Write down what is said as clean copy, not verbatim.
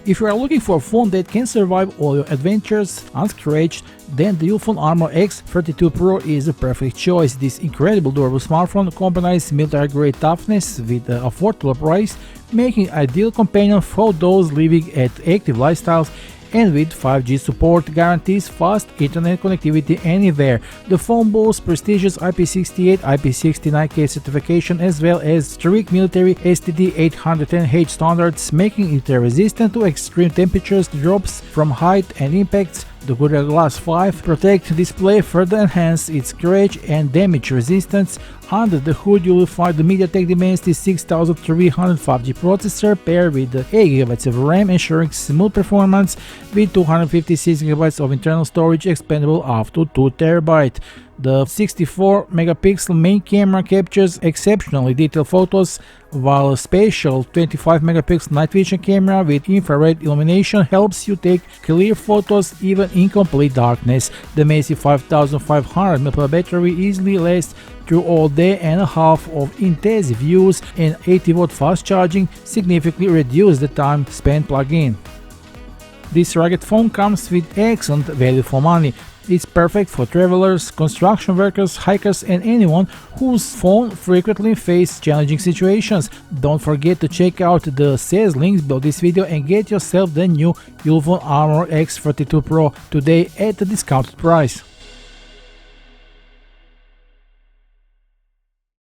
If you are looking for a phone that can survive all your adventures unscratched, then the Ulefone Armor X32 Pro is the perfect choice. This incredible durable smartphone combines military-grade toughness with an affordable price, making it an ideal companion for those living at active lifestyles, and with 5G support guarantees fast internet connectivity anywhere. The phone boasts prestigious IP68, IP69K certification as well as strict military STD 810H standards, making it resistant to extreme temperatures, drops from height and impacts. The Gorilla Glass 5 Protect display further enhances its scratch and damage resistance. Under the hood you will find the MediaTek Dimensity 6300 5G processor paired with 8GB of RAM, ensuring smooth performance with 256GB of internal storage expandable up to 2TB. The 64 megapixel main camera captures exceptionally detailed photos, while a special 25 megapixel night vision camera with infrared illumination helps you take clear photos even in complete darkness. The massive 5500 mAh battery easily lasts through all day and a half of intensive use, and 80-watt fast charging significantly reduces the time spent plugged in. This rugged phone comes with excellent value for money. It's perfect for travelers, construction workers, hikers, and anyone whose phone frequently faces challenging situations. Don't forget to check out the sales links below this video and get yourself the new Ulefone Armor X32 Pro today at a discounted price.